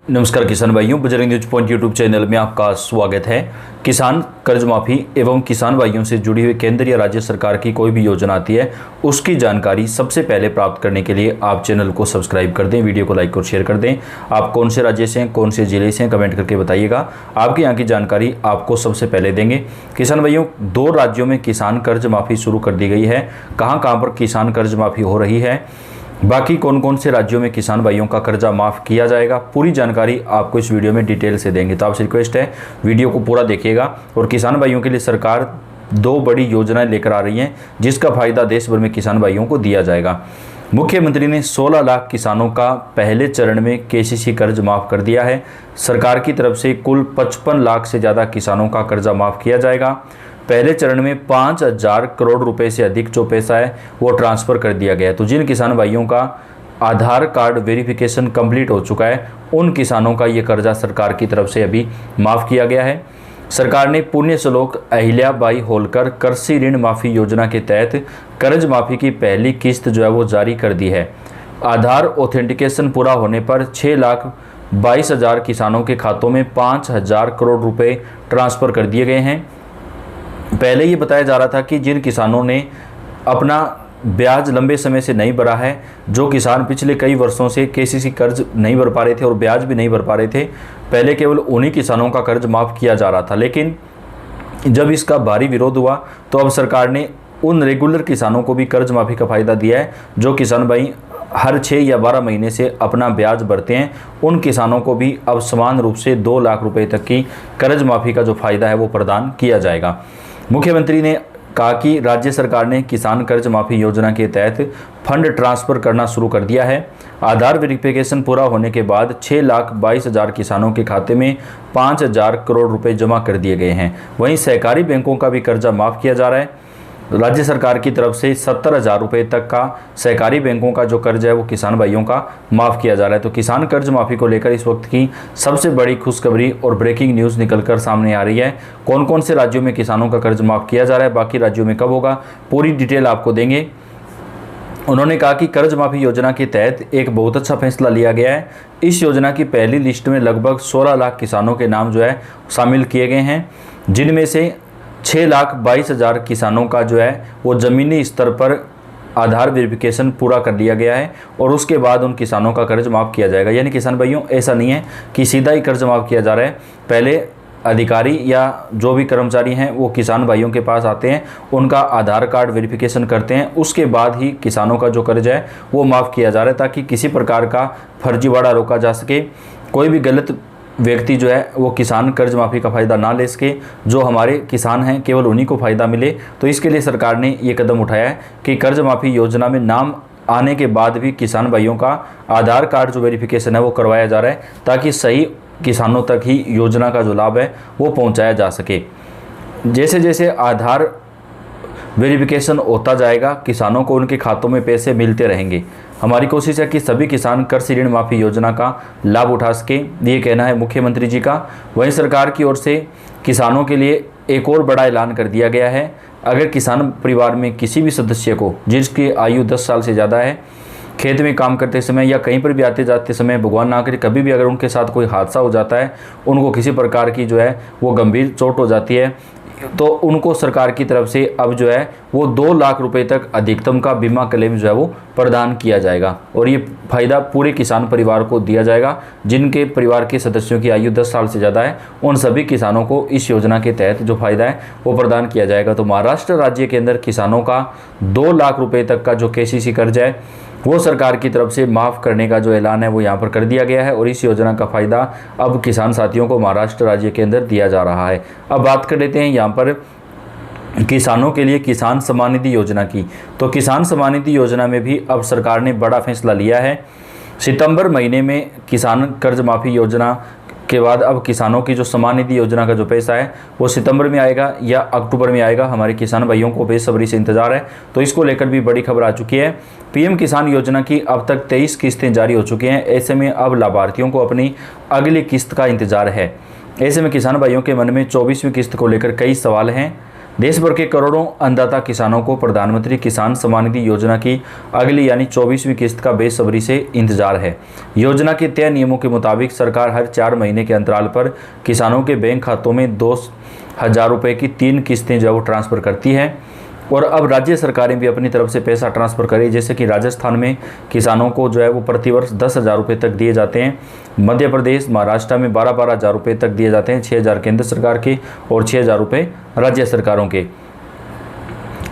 नमस्कार किसान भाइयों, Bajrang news point YouTube channel में आपका स्वागत है। किसान कर्ज माफ़ी एवं किसान भाइयों से जुड़ी हुई केंद्र या राज्य सरकार की कोई भी योजना आती है उसकी जानकारी सबसे पहले प्राप्त करने के लिए आप चैनल को सब्सक्राइब कर दें, वीडियो को लाइक और शेयर कर दें। आप कौन से राज्य से हैं, कौन से जिले से हैं, कमेंट करके बताइएगा। आपके यहाँ की जानकारी आपको सबसे पहले देंगे। किसान भाइयों, 2 राज्यों में किसान कर्ज माफ़ी शुरू कर दी गई है। कहाँ कहाँ पर किसान कर्ज माफ़ी हो रही है, बाकी कौन कौन से राज्यों में किसान भाइयों का कर्जा माफ़ किया जाएगा, पूरी जानकारी आपको इस वीडियो में डिटेल से देंगे। तो आपसे रिक्वेस्ट है वीडियो को पूरा देखिएगा। और किसान भाइयों के लिए सरकार 2 बड़ी योजनाएं लेकर आ रही हैं जिसका फ़ायदा देश भर में किसान भाइयों को दिया जाएगा। मुख्यमंत्री ने 16 लाख किसानों का पहले चरण में केसीसी कर्ज माफ़ कर दिया है। सरकार की तरफ से कुल 55 लाख से ज़्यादा किसानों का कर्जा माफ़ किया जाएगा। पहले चरण में 5,000 करोड़ रुपए से अधिक जो पैसा है वो ट्रांसफ़र कर दिया गया है। तो जिन किसान भाइयों का आधार कार्ड वेरिफिकेशन कंप्लीट हो चुका है उन किसानों का ये कर्जा सरकार की तरफ से अभी माफ़ किया गया है। सरकार ने पुण्य श्लोक अहिल्याबाई होलकर कृषि ऋण माफ़ी योजना के तहत कर्ज माफ़ी की पहली किस्त जो है वो जारी कर दी है। आधार ऑथेंटिकेशन पूरा होने पर 6,22,000 किसानों के खातों में 5,000 करोड़ रुपए ट्रांसफ़र कर दिए गए हैं। पहले ये बताया जा रहा था कि जिन किसानों ने अपना ब्याज लंबे समय से नहीं भरा है, जो किसान पिछले कई वर्षों से केसीसी कर्ज नहीं भर पा रहे थे और ब्याज भी नहीं भर पा रहे थे, पहले केवल उन्हीं किसानों का कर्ज माफ़ किया जा रहा था। लेकिन जब इसका भारी विरोध हुआ तो अब सरकार ने उन रेगुलर किसानों को भी कर्ज माफ़ी का फ़ायदा दिया है। जो किसान भाई हर 6 या 12 महीने से अपना ब्याज भरते हैं उन किसानों को भी अब समान रूप से 2 लाख रुपए तक की कर्ज माफ़ी का जो फ़ायदा है वो प्रदान किया जाएगा। मुख्यमंत्री ने कहा कि राज्य सरकार ने किसान कर्ज माफ़ी योजना के तहत फंड ट्रांसफ़र करना शुरू कर दिया है। आधार वेरिफिकेशन पूरा होने के बाद 6,22,000 किसानों के खाते में 5,000 करोड़ रुपए जमा कर दिए गए हैं। वहीं सहकारी बैंकों का भी कर्जा माफ़ किया जा रहा है। राज्य सरकार की तरफ से 70,000 रुपये तक का सहकारी बैंकों का जो कर्ज है वो किसान भाइयों का माफ़ किया जा रहा है। तो किसान कर्ज माफ़ी को लेकर इस वक्त की सबसे बड़ी खुशखबरी और ब्रेकिंग न्यूज़ निकलकर सामने आ रही है। कौन कौन से राज्यों में किसानों का कर्ज माफ़ किया जा रहा है, बाकी राज्यों में कब होगा, पूरी डिटेल आपको देंगे। उन्होंने कहा कि कर्ज माफ़ी योजना के तहत एक बहुत अच्छा फैसला लिया गया है। इस योजना की पहली लिस्ट में लगभग 16 लाख किसानों के नाम जो है शामिल किए गए हैं, जिनमें से 6,22,000 किसानों का जो है वो ज़मीनी स्तर पर आधार वेरिफिकेशन पूरा कर लिया गया है और उसके बाद उन किसानों का कर्ज माफ़ किया जाएगा। यानी किसान भाइयों, ऐसा नहीं है कि सीधा ही कर्ज माफ़ किया जा रहा है। पहले अधिकारी या जो भी कर्मचारी हैं वो किसान भाइयों के पास आते हैं, उनका आधार कार्ड वेरिफिकेशन करते हैं, उसके बाद ही किसानों का जो कर्ज है वो माफ़ किया जा रहा है, ताकि किसी प्रकार का फर्जीवाड़ा रोका जा सके। कोई भी गलत व्यक्ति जो है वो किसान कर्ज माफ़ी का फ़ायदा ना ले सके, जो हमारे किसान हैं केवल उन्हीं को फ़ायदा मिले। तो इसके लिए सरकार ने ये कदम उठाया है कि कर्ज माफ़ी योजना में नाम आने के बाद भी किसान भाइयों का आधार कार्ड जो वेरिफिकेशन है वो करवाया जा रहा है, ताकि सही किसानों तक ही योजना का जो लाभ है वो पहुँचाया जा सके। जैसे जैसे आधार वेरिफिकेशन होता जाएगा किसानों को उनके खातों में पैसे मिलते रहेंगे। हमारी कोशिश है कि सभी किसान कृषि ऋण माफ़ी योजना का लाभ उठा सके, ये कहना है मुख्यमंत्री जी का। वहीं सरकार की ओर से किसानों के लिए एक और बड़ा ऐलान कर दिया गया है। अगर किसान परिवार में किसी भी सदस्य को जिसकी आयु 10 साल से ज़्यादा है, खेत में काम करते समय या कहीं पर भी आते जाते समय भगवान ना करे कभी भी अगर उनके साथ कोई हादसा हो जाता है, उनको किसी प्रकार की जो है वो गंभीर चोट हो जाती है, तो उनको सरकार की तरफ से अब जो है वो 2 लाख रुपए तक अधिकतम का बीमा क्लेम जो है वो प्रदान किया जाएगा। और ये फ़ायदा पूरे किसान परिवार को दिया जाएगा। जिनके परिवार के सदस्यों की आयु 10 साल से ज़्यादा है उन सभी किसानों को इस योजना के तहत जो फ़ायदा है वो प्रदान किया जाएगा। तो महाराष्ट्र राज्य के अंदर किसानों का 2 लाख रुपये तक का जो केसीसी कर्ज है वो सरकार की तरफ से माफ़ करने का जो ऐलान है वो यहाँ पर कर दिया गया है। और इस योजना का फ़ायदा अब किसान साथियों को महाराष्ट्र राज्य के अंदर दिया जा रहा है। अब बात कर लेते हैं यहाँ पर किसानों के लिए किसान सम्मान निधि योजना की। तो किसान सम्मान निधि योजना में भी अब सरकार ने बड़ा फैसला लिया है। सितंबर महीने में किसान कर्ज माफ़ी योजना के बाद अब किसानों की जो सम्मान निधि योजना का जो पैसा है वो सितंबर में आएगा या अक्टूबर में आएगा। हमारे किसान भाइयों को बेसब्री से इंतजार है। तो इसको लेकर भी बड़ी खबर आ चुकी है। पीएम किसान योजना की अब तक 23 किस्तें जारी हो चुकी हैं। ऐसे में अब लाभार्थियों को अपनी अगली किस्त का इंतजार है। ऐसे में किसान भाइयों के मन में 24वीं किस्त को लेकर कई सवाल हैं। देश भर के करोड़ों अन्नदाता किसानों को प्रधानमंत्री किसान सम्मान निधि योजना की अगली यानी 24वीं किस्त का बेसब्री से इंतजार है। योजना के तय नियमों के मुताबिक सरकार हर 4 महीने के अंतराल पर किसानों के बैंक खातों में 2,000 रुपये की 3 किस्तें जो है वो ट्रांसफ़र करती है और अब राज्य सरकारें भी अपनी तरफ से पैसा ट्रांसफ़र करें। जैसे कि राजस्थान में किसानों को जो है वो प्रतिवर्ष 10,000 रुपये तक दिए जाते हैं। मध्य प्रदेश, महाराष्ट्र में 12-12 हज़ार रुपये तक दिए जाते हैं, 6,000 केंद्र सरकार के और 6,000 रुपये राज्य सरकारों के।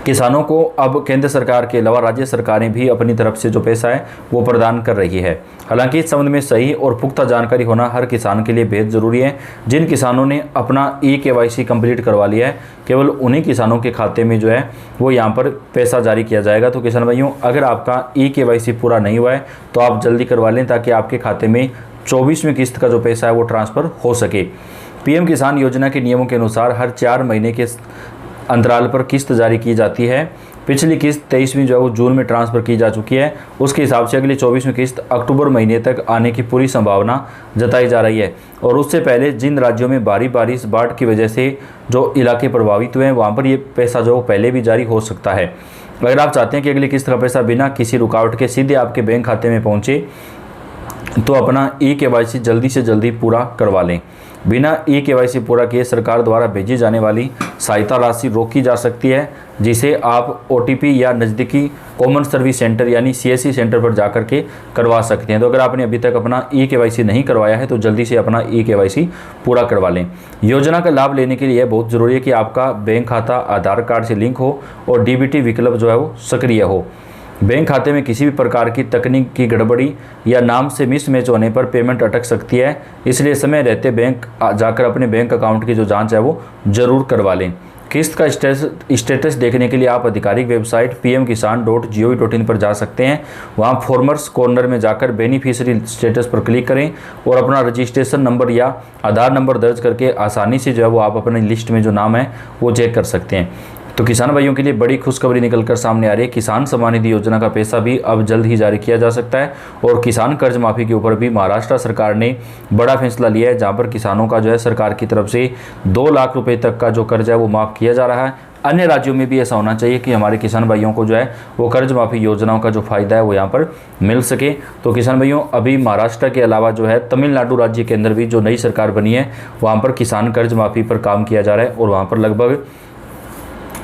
किसानों को अब केंद्र सरकार के अलावा राज्य सरकारें भी अपनी तरफ से जो पैसा है वो प्रदान कर रही है। हालांकि इस संबंध में सही और पुख्ता जानकारी होना हर किसान के लिए बेहद ज़रूरी है। जिन किसानों ने अपना eKYC कंप्लीट करवा लिया है, केवल उन्हीं किसानों के खाते में जो है वो यहाँ पर पैसा जारी किया जाएगा। तो किसान भाइयों, अगर आपका eKYC पूरा नहीं हुआ है तो आप जल्दी करवा लें ताकि आपके खाते में 24वीं किस्त का जो पैसा है वो ट्रांसफ़र हो सके। PM किसान योजना के नियमों के अनुसार हर 4 महीने के अंतराल पर किस्त जारी की जाती है। पिछली किस्त 23वीं जो है वो जून में ट्रांसफ़र की जा चुकी है। उसके हिसाब से अगली 24वीं किस्त अक्टूबर महीने तक आने की पूरी संभावना जताई जा रही है। और उससे पहले जिन राज्यों में भारी बारिश, बाढ़ की वजह से जो इलाके प्रभावित हुए हैं वहाँ पर ये पैसा जो पहले भी जारी हो सकता है। अगर आप चाहते हैं कि अगली किस्त का पैसा बिना किसी रुकावट के सीधे आपके बैंक खाते में पहुँचे तो अपना eKYC जल्दी से जल्दी पूरा करवा लें। बिना eKYC पूरा किए सरकार द्वारा भेजी जाने वाली सहायता राशि रोकी जा सकती है, जिसे आप OTP या नज़दीकी कॉमन सर्विस सेंटर यानी CSC सेंटर पर जाकर के करवा सकते हैं। तो अगर आपने अभी तक अपना eKYC नहीं करवाया है तो जल्दी से अपना eKYC पूरा करवा लें। योजना का लाभ लेने के लिए बहुत ज़रूरी है कि आपका बैंक खाता आधार कार्ड से लिंक हो और DBT विकल्प जो है वो सक्रिय हो। बैंक खाते में किसी भी प्रकार की तकनीक की गड़बड़ी या नाम से मिसमैच होने पर पेमेंट अटक सकती है, इसलिए समय रहते बैंक जाकर अपने बैंक अकाउंट की जो जांच है वो ज़रूर करवा लें। किस्त का स्टेटस देखने के लिए आप आधिकारिक वेबसाइट pmkisan.gov.in पर जा सकते हैं। वहां फॉर्मर्स कॉर्नर में जाकर बेनिफिशियरी स्टेटस पर क्लिक करें और अपना रजिस्ट्रेशन नंबर या आधार नंबर दर्ज करके आसानी से जो है वो आप अपनी लिस्ट में जो नाम है वो चेक कर सकते हैं। तो किसान भाइयों के लिए बड़ी खुशखबरी निकलकर सामने आ रही है। किसान सम्मान निधि योजना का पैसा भी अब जल्द ही जारी किया जा सकता है और किसान कर्ज माफ़ी के ऊपर भी महाराष्ट्र सरकार ने बड़ा फैसला लिया है, जहां पर किसानों का जो है सरकार की तरफ से 2 लाख रुपए तक का जो कर्ज है वो माफ़ किया जा रहा है। अन्य राज्यों में भी ऐसा होना चाहिए कि हमारे किसान भाइयों को जो है वो कर्ज माफ़ी योजनाओं का जो फ़ायदा है वो यहाँ पर मिल सके। तो किसान भाइयों, अभी महाराष्ट्र के अलावा जो है तमिलनाडु राज्य के अंदर भी जो नई सरकार बनी है वहाँ पर किसान कर्ज माफ़ी पर काम किया जा रहा है और वहाँ पर लगभग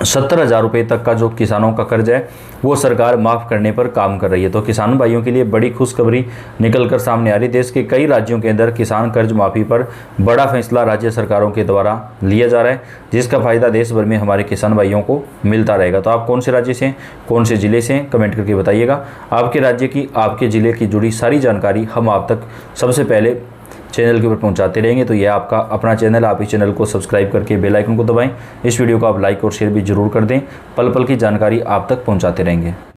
70,000 रुपये तक का जो किसानों का कर्ज है वो सरकार माफ़ करने पर काम कर रही है। तो किसान भाइयों के लिए बड़ी खुशखबरी निकलकर सामने आ रही है। देश के कई राज्यों के अंदर किसान कर्ज माफ़ी पर बड़ा फैसला राज्य सरकारों के द्वारा लिया जा रहा है, जिसका फ़ायदा देश भर में हमारे किसान भाइयों को मिलता रहेगा। तो आप कौन से राज्य से हैं, कौन से ज़िले से हैं, कमेंट करके बताइएगा। आपके राज्य की, आपके ज़िले की जुड़ी सारी जानकारी हम आप तक सबसे पहले चैनल के ऊपर पहुंचाते रहेंगे। तो यह आपका अपना चैनल, आप इस चैनल को सब्सक्राइब करके बेल आइकन को दबाएं। इस वीडियो को आप लाइक और शेयर भी जरूर कर दें। पल पल की जानकारी आप तक पहुंचाते रहेंगे।